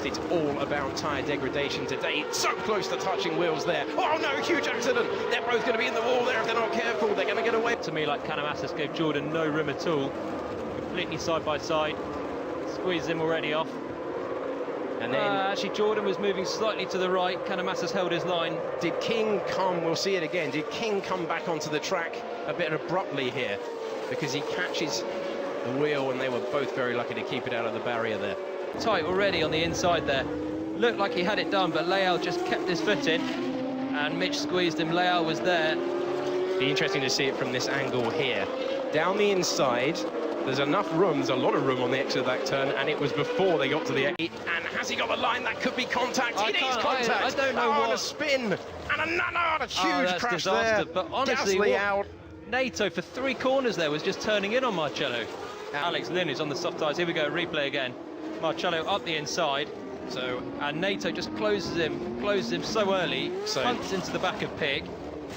It's all about tyre degradation today. It's so close to touching wheels there. Oh no, huge accident. They're both going to be in the wall there if they're not careful. They're going to get away. To me, like Canamassis gave Jordan no room at all. Completely side by side. Squeezed him already off. And then actually Jordan was moving slightly to the right. Canamassis held his line. Did King come, we'll see it again, did King come back onto the track a bit abruptly here? Because he catches the wheel and they were both very lucky to keep it out of the barrier there. Tight already on the inside there. Looked like he had it done, but Leal just kept his foot in and Mitch squeezed him. Leal was there. Be interesting to see it from this angle here. Down the inside, there's enough room, there's a lot of room on the exit of that turn, and it was before they got to the exit. And has he got the line? That could be contact. It is contact. I don't know what. And a spin, and a huge crash disaster. there. But honestly, Gasly out. NATO for 3 corners there was just turning in on Marcello. Alex Lynn is on the soft tyres. Here we go, replay again. Marcello up the inside. And NATO just closes him so early, punts into the back of Pig.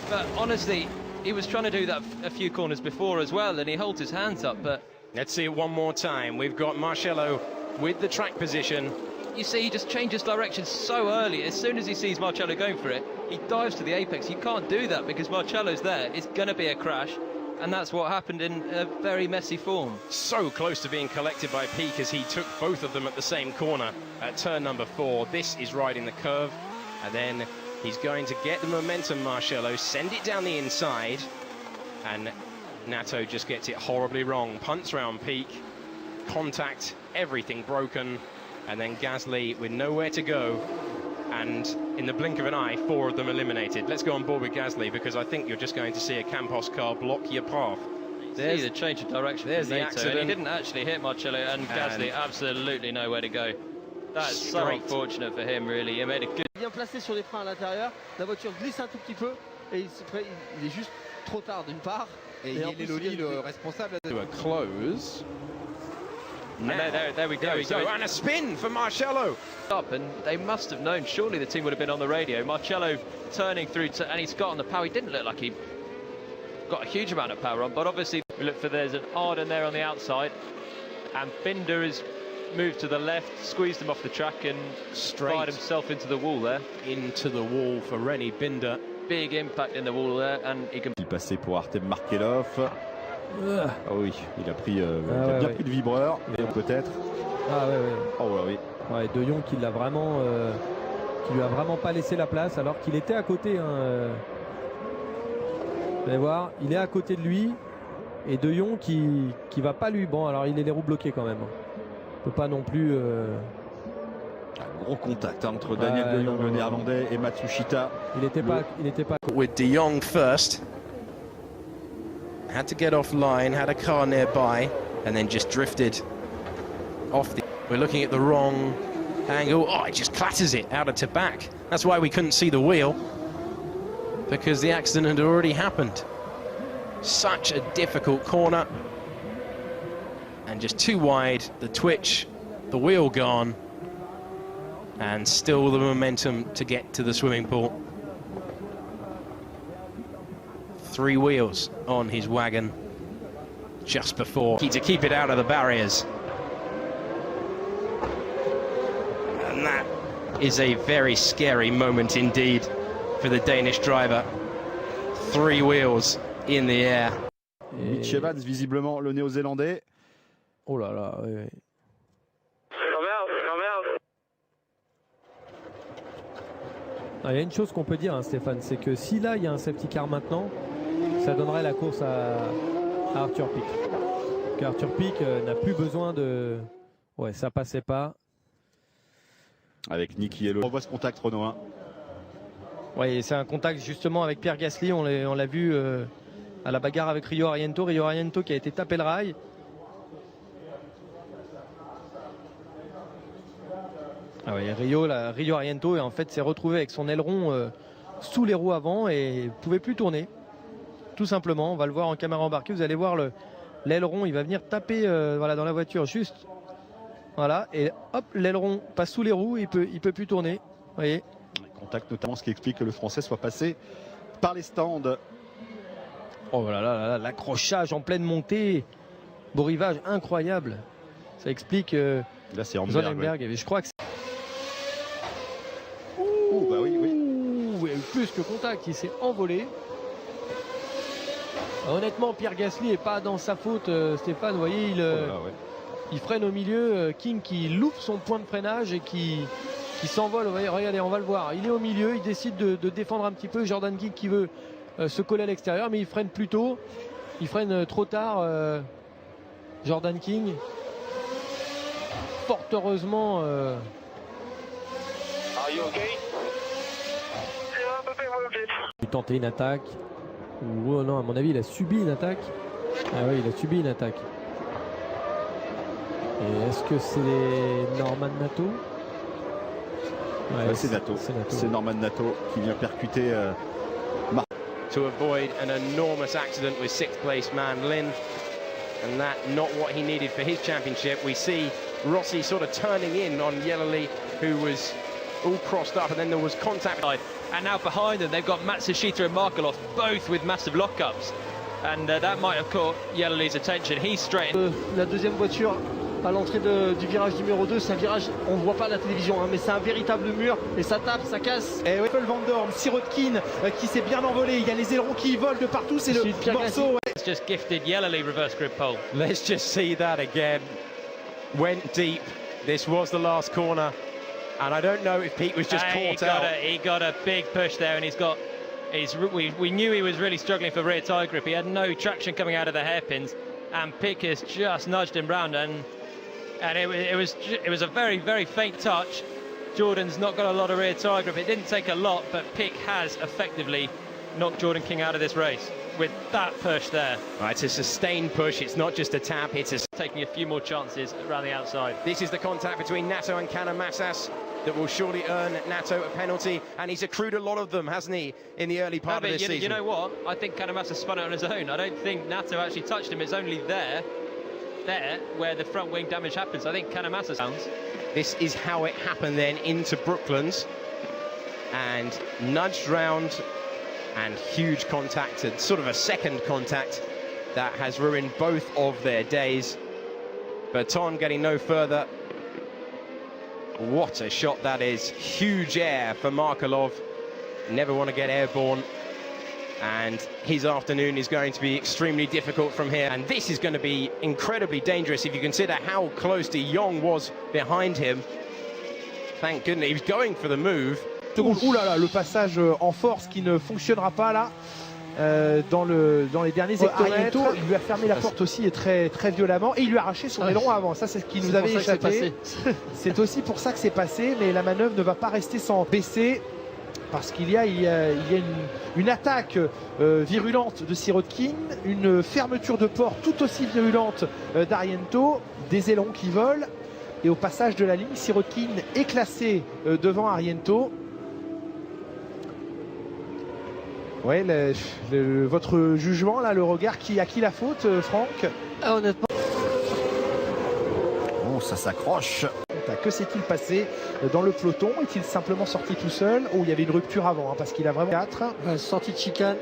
But honestly, he was trying to do that a few corners before as well, and he holds his hands up. But let's see it one more time. We've got Marcello with the track position. You see, he just changes direction so early. As soon as he sees Marcello going for it, he dives to the apex. You can't do that because Marcello's there. It's going to be a crash. And that's what happened in a very messy form. So close to being collected by Peak as he took both of them at the same corner at turn number 4. This is riding the curve. And then he's going to get the momentum, Marcello, send it down the inside. And Nato just gets it horribly wrong. Punts round Peak. Contact, everything broken. And then Gasly with nowhere to go. And in the blink of an eye, 4 of them eliminated. Let's go on board with Gasly because I think you're just going to see a Campos car block your path. There's the change of direction. There's the NATO, accident. And he didn't actually hit Marcello, and Gasly absolutely nowhere to go. That's so unfortunate for him, really. He made a good. Bien placé sur les freins à l'intérieur. La voiture glisse un tout petit peu et il est juste trop tard d'une part. Et il est Loli, le responsable. To a close. There we go. So and a spin for Marcello. And they must have known, surely the team would have been on the radio. Marcello turning through, and he's got on the power. He didn't look like he got a huge amount of power on, but obviously we look for there's an Arden there on the outside, and Binder has moved to the left, squeezed him off the track and fired himself into the wall there. Into the wall for Rennie Binder. Big impact in the wall there, and he can. Il passait pour Artem Markelov. Ah oui, il a pris, bien pris le vibreur, peut-être. Ah ouais. Oh ouais, oui. Ouais, De Jong qui l'a vraiment, qui lui a vraiment pas laissé la place alors qu'il était à côté. Vous allez voir, il est à côté de lui et De Jong qui va pas lui. Bon, alors il est les roues bloquées quand même. Il peut pas non plus. Un gros contact entre Daniel De Jong, le néerlandais, et Matsushita. Il était pas. With De Jong first. Had to get offline, had a car nearby, and then just drifted off the... We're looking at the wrong angle. Oh, it just clatters it out of back. That's why we couldn't see the wheel, because the accident had already happened. Such a difficult corner. And just too wide, the twitch, the wheel gone, and still the momentum to get to the swimming pool. 3 wheels on his wagon just before to keep it out of the barriers. And that is a very scary moment indeed for the Danish driver. 3 wheels in the air. Mitch Evans, visiblement le néo-zélandais. Oh là là, oui. Il y a une chose qu'on peut dire, hein, Stéphane, c'est que si là il y a un safety car maintenant, ça donnerait la course à Arthur Pic. Car Arthur Pic n'a plus besoin de... Ouais, ça passait pas. Avec Niki et Lolo. On voit ce contact, Renault 1. Ouais, c'est un contact justement avec Pierre Gasly. On l'a vu à la bagarre avec Rio Ariento. Rio Ariento qui a été tapé le rail. Ah ouais, Rio Ariento en fait s'est retrouvé avec son aileron sous les roues avant et ne pouvait plus tourner. Tout simplement, on va le voir en caméra embarquée. Vous allez voir l'aileron, il va venir taper voilà, dans la voiture juste. Voilà, et hop, l'aileron passe sous les roues, il peut plus tourner. Vous voyez. Contact notamment, ce qui explique que le Français soit passé par les stands. Oh là là, l'accrochage en pleine montée. Beau rivage incroyable. Ça explique là c'est Zonenberg. Je crois que bah oui, oui. Il y a eu plus que contact, il s'est envolé. Honnêtement, Pierre Gasly n'est pas dans sa faute, Stéphane. Vous voyez, il freine au milieu. King qui loupe son point de freinage et qui s'envole. Regardez, on va le voir. Il est au milieu, il décide de défendre un petit peu. Jordan King qui veut se coller à l'extérieur, mais il freine plus tôt. Il freine trop tard. Jordan King. Fort heureusement. Il tentait une attaque. Oh non, à mon avis, il a subi une attaque. Ah oui, il a subi une attaque. Et est-ce que c'est Norman Nato? Ouais, c'est Nato. C'est Norman Nato qui vient percuter. To avoid an enormous accident with sixth place man Lynn, and that not what he needed for his championship. We see Rossi sort of turning in on Yellow, who was all crossed up, and then there was contact. And now behind them, they've got Matsushita and Markelov, both with massive lockups. And that might have caught Yellow's attention. He's straight. La deuxième voiture à l'entrée du virage numéro 2, c'est un virage, on ne voit pas à la télévision, hein, mais c'est un véritable mur et ça tape, ça casse. Et oui, Paul Van Dorn, Sirotkin qui s'est bien envolé, il y a les ailerons qui volent de partout, c'est le morceau. It's just gifted Yellowly reverse grip pole. Let's just see that again. Went deep. This was the last corner. And I don't know if Pete was just caught out. He got a big push there, and we knew he was really struggling for rear tyre grip. He had no traction coming out of the hairpins, and Pickers just nudged him round, and it was a very, very faint touch. Jordan's not got a lot of rear tyre grip. It didn't take a lot, but Pick has effectively knocked Jordan King out of this race with that push there. Right, it's a sustained push. It's not just a tap. It's taking a few more chances around the outside. This is the contact between Nato and Kanemassas that will surely earn Nato a penalty, and he's accrued a lot of them, hasn't he, in the early part of this season? You know what? I think Kanemassas spun it on his own. I don't think Nato actually touched him. It's only there where the front wing damage happens. I think Kanemassas sounds. This is how it happened then into Brooklands, and nudged round, and huge contact, and sort of a second contact that has ruined both of their days. Baton getting no further. What a shot that is. Huge air for Markelov. Never want to get airborne. And his afternoon is going to be extremely difficult from here. And this is going to be incredibly dangerous if you consider how close de Jong was behind him. Thank goodness, he was going for the move. Ouh là là, le passage en force qui ne fonctionnera pas là. Dans les derniers hectomètres, il lui a fermé la porte aussi et très, très violemment, et il lui a arraché son aileron avant. Ça, c'est ce qui nous avait échappé. C'est aussi pour ça que c'est passé, mais la manœuvre ne va pas rester sans baisser, parce qu'il y a une attaque virulente de Sirotkin, une fermeture de porte tout aussi virulente d'Ariento, des ailerons qui volent, et au passage de la ligne, Sirotkin est classé devant Ariento. Ouais, votre jugement, là, le regard, à qui la faute, Franck? Honnêtement. Bon, ça s'accroche. Que s'est-il passé dans le peloton? Est-il simplement sorti tout seul? Oh, il y avait une rupture avant, hein, parce qu'il a vraiment 4. Sortie de chicane.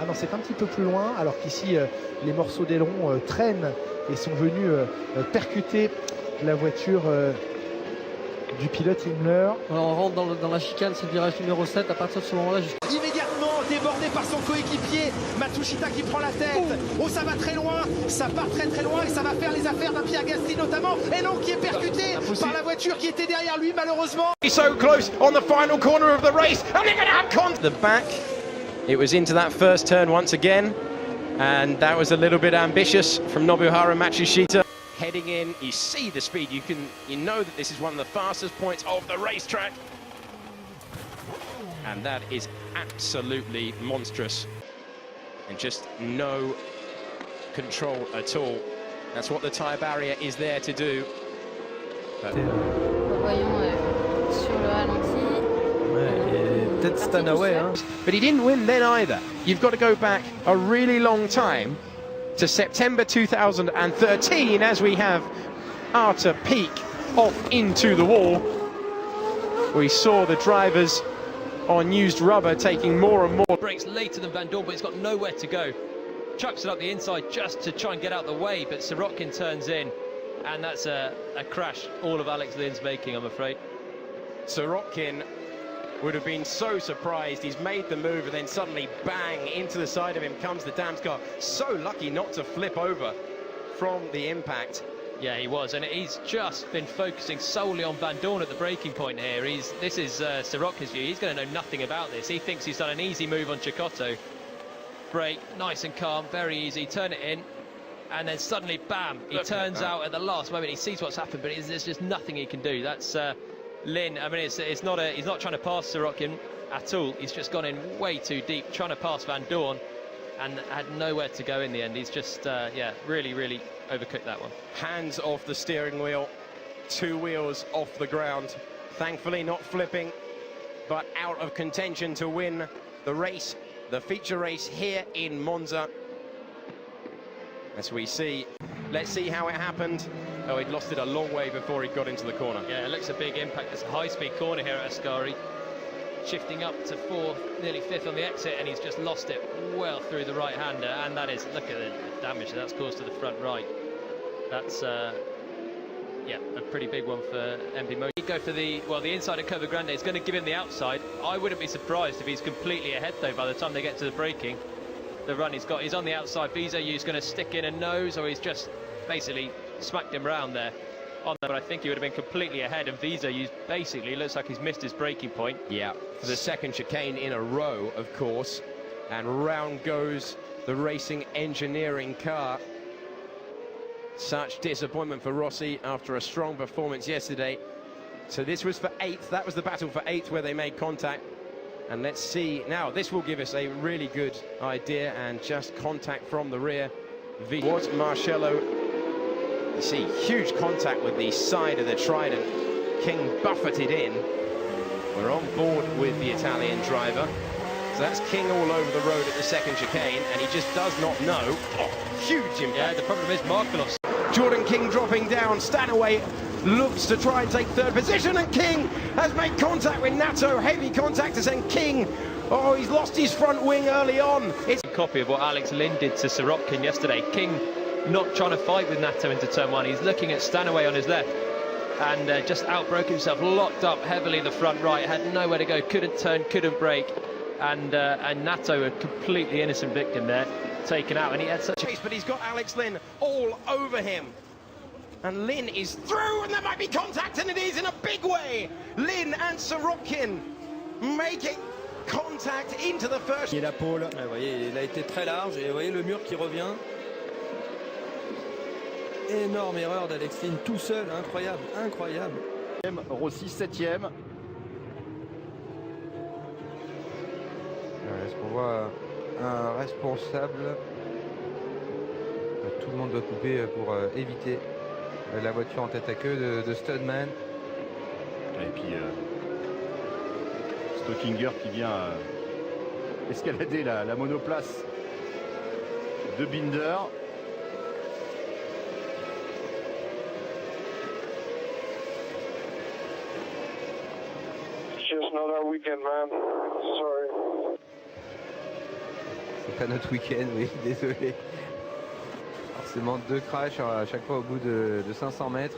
Ah non, c'est un petit peu plus loin, alors qu'ici, les morceaux d'aileron traînent et sont venus percuter la voiture du pilote Himmler. Alors on rentre dans la chicane, c'est le virage numéro 7. À partir de ce moment-là, immédiatement débordé par son coéquipier Matsushita qui prend la tête. Oh, ça va très loin, ça part très très loin, et ça va faire les affaires d'un Pierre Gasly notamment, et non, qui est percuté par la voiture qui était derrière lui malheureusement. So close on the final corner of the race, and they're going to have contact. The back, it was into that first turn once again, and that was a little bit ambitious from Nobuharu Matsushita. Heading in, you see the speed, you know that this is one of the fastest points of the racetrack. And that is absolutely monstrous. And just no control at all. That's what the tyre barrier is there to do. Voyons sur le ralenti. Peut-être Stanaway, hein. But he didn't win then either. You've got to go back a really long time to September 2013 as we have Arthur Peak off into the wall. We saw the drivers on used rubber taking more and more. Brakes later than Van Dorn, but he's got nowhere to go. Chucks it up the inside just to try and get out the way, but Sirotkin turns in, and that's a crash all of Alex Lynn's making, I'm afraid. Sirotkin would have been so surprised. He's made the move and then suddenly bang, into the side of him comes the Dams car. So lucky not to flip over from the impact. Yeah, he was, and he's just been focusing solely on Van Dorn at the braking point here. This is Sirotkin's view. He's going to know nothing about this. He thinks he's done an easy move on Cecotto. Brake, nice and calm, very easy, turn it in, and then suddenly, bam, he turns out at the last moment. He sees what's happened, but there's just nothing he can do. That's Lynn. I mean, he's not trying to pass Sirotkin at all. He's just gone in way too deep, trying to pass Van Dorn, and had nowhere to go in the end. He's just, yeah, really overcooked that one. Hands off the steering wheel, 2 wheels off the ground. Thankfully not flipping, but out of contention to win the race, the feature race here in Monza. As we see, let's see how it happened. Oh, he'd lost it a long way before he got into the corner. Yeah, it looks a big impact. It's a high-speed corner here at Ascari. Shifting up to 4th, nearly 5th on the exit, and he's just lost it well through the right-hander. And that is, look at the damage that's caused to the front right. That's, yeah, a pretty big one for MP Moto. He'd go for the inside of Curva Grande. It's going to give him the outside. I wouldn't be surprised if he's completely ahead, though, by the time they get to the braking. The run he's on the outside. Vizoyu's going to stick in a nose, or he's just basically smacked him round there. But I think he would have been completely ahead, and Vizoyu basically looks like he's missed his braking point. Yeah, for the second chicane in a row, of course, and round goes the racing engineering car. Such disappointment for Rossi after a strong performance yesterday. So this was for 8th. That was the battle for 8th where they made contact. And let's see now. This will give us a really good idea, and just contact from the rear. Was Marcello. You see huge contact with the side of the Trident. King buffeted in. We're on board with the Italian driver. So that's King all over the road at the second chicane, and he just does not know. Oh, huge impact. Yeah, the problem is Markelos. Jordan King dropping down. Stanaway looks to try and take 3rd position, and King has made contact with Nato. Heavy contact to send King. Oh, he's lost his front wing early on. It's a copy of what Alex Lynn did to Sirotkin yesterday. King not trying to fight with Nato into turn 1. He's looking at Stanaway on his left, and just outbroke himself, locked up heavily the front right, had nowhere to go, couldn't turn, couldn't brake, and Nato, a completely innocent victim there, taken out, and he had such a... But he's got Alex Lynn all over him. And Lynn is through, and there might be contact, and it is in a big way. Lynn and Sirotkin making contact into the first. Et la pole, vous voyez, il a été très large, et vous voyez le mur qui revient. Énorme erreur d'Alex Lynn tout seul, incroyable, incroyable. Rossi 7e. Est-ce qu'on voit un responsable? Tout le monde doit couper pour éviter la voiture en tête à queue de Studman. Et puis Stockinger qui vient escalader la monoplace de Binder. Just not our weekend, man. Sorry. C'est pas notre week-end, oui, désolé. Forcément 2 crashs à chaque fois au bout de 500 mètres.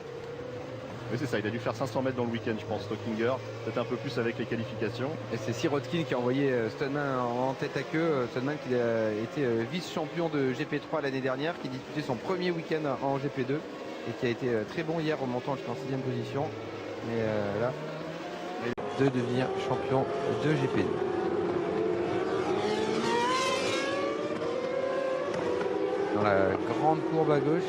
Oui, c'est ça, il a dû faire 500 mètres dans le week-end, je pense, Stockinger. Peut-être un peu plus avec les qualifications. Et c'est Sirotkin qui a envoyé Studman en tête à queue. Studman qui a été vice-champion de Gp3 l'année dernière, qui disputait son premier week-end en Gp2 et qui a été très bon hier, remontant jusqu'en 6e position. Mais là, de devenir champion de GP2. Dans la grande courbe à gauche.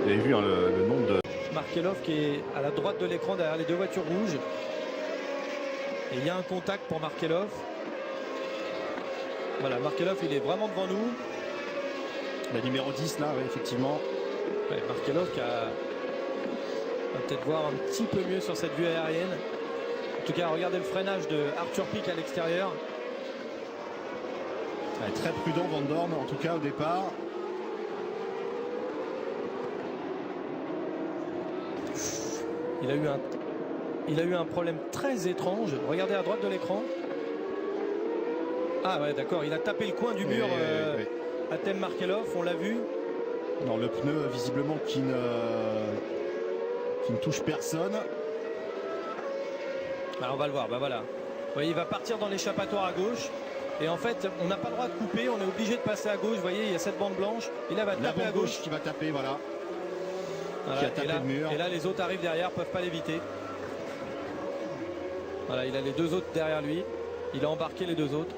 Vous avez vu hein, le nombre de... Markelov qui est à la droite de l'écran derrière les 2 voitures rouges. Et il y a un contact pour Markelov. Voilà, Markelov il est vraiment devant nous. La numéro 10 là, ouais, effectivement. Ouais, Markelov qui va peut-être voir un petit peu mieux sur cette vue aérienne. En tout cas, regardez le freinage de Arthur Pic à l'extérieur. Ouais, très prudent Van Dorn, en tout cas au départ. Il a eu un problème très étrange. Regardez à droite de l'écran. Ah ouais, d'accord, il a tapé le coin du mur à Thème Markelov, on l'a vu. Non, le pneu visiblement qui ne touche personne. Bah, on va le voir, bah voilà. Vous voyez, il va partir dans l'échappatoire à gauche. Et en fait, on n'a pas le droit de couper, on est obligé de passer à gauche. Vous voyez, il y a cette bande blanche. Et là, il va taper à gauche. Qui va taper, voilà. Voilà, Qui a tapé le mur. Et là, les autres arrivent derrière, peuvent pas l'éviter. Voilà, il a les deux autres derrière lui. Il a embarqué les deux autres.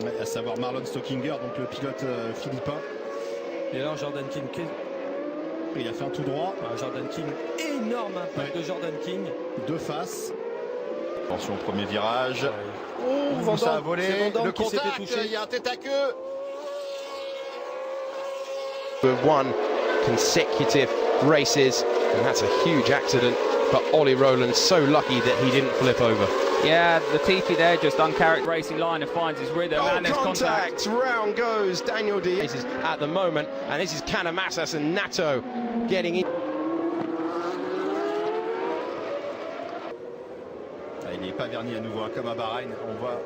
Ouais, à savoir Marlon Stockinger, donc le pilote philippin. Et là, Jordan King. Il a fait un tout droit. Jordan King, énorme impact de Jordan King. De face. Attention au premier virage. Ouais. Oh, ça a volé. Le qui s'est fait contact, toucher. il y a un tête à queue. Won consecutive races, and that's a huge accident. But Ollie Rowland's so lucky that he didn't flip over. Yeah, the TP there just uncharacteristic racing line and finds his rhythm. Oh, and there's contact! Round goes Daniel Diaz at the moment, and this is Canamasas and Nato getting in. Il n'est pas verni à nouveau, comme à Bahreïn. On voit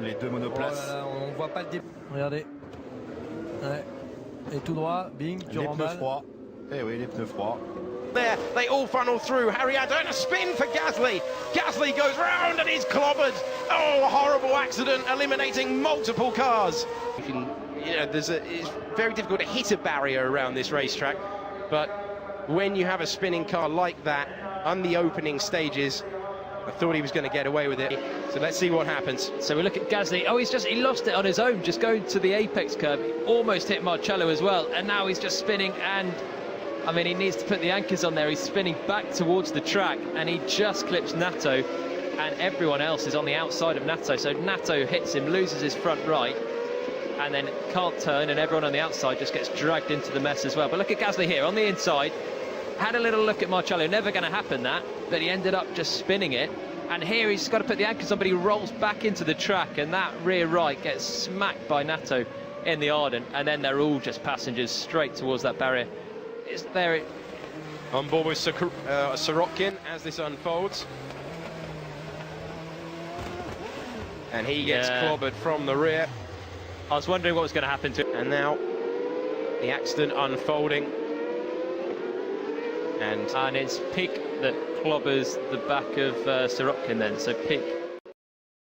les deux monoplaces. Oh là là, on voit pas le début. Regardez. Ouais. Et tout droit, bing, tu les remballes. pneus froids. Eh oui, les pneus froids. There, they all funnel through. Harriado and a spin for Gasly. Gasly goes round and he's clobbered. Oh, horrible accident, eliminating multiple cars. It's very difficult to hit a barrier around this racetrack, but when you have a spinning car like that on the opening stages, I thought he was going to get away with it. So let's see what happens. So we look at Gasly. Oh, he lost it on his own, just going to the apex curve. He almost hit Marcello as well, and now he's just spinning, and I mean, he needs to put the anchors on there. He's spinning back towards the track, and he just clips Nato, and everyone else is on the outside of Nato. So Nato hits him, loses his front right, and then can't turn, and everyone on the outside just gets dragged into the mess as well. But look at Gasly here on the inside. Had a little look at Marcello, never going to happen that, but he ended up just spinning it. And here he's got to put the anchors on, but he rolls back into the track, and that rear right gets smacked by Nato in the Arden, and then they're all just passengers straight towards that barrier. Is there On board with Sorokin as this unfolds. And he gets clobbered from the rear. I was wondering what was going to happen to him. And now the accident unfolding. And it's Pic that clobbers the back of Sorokin then. So Pic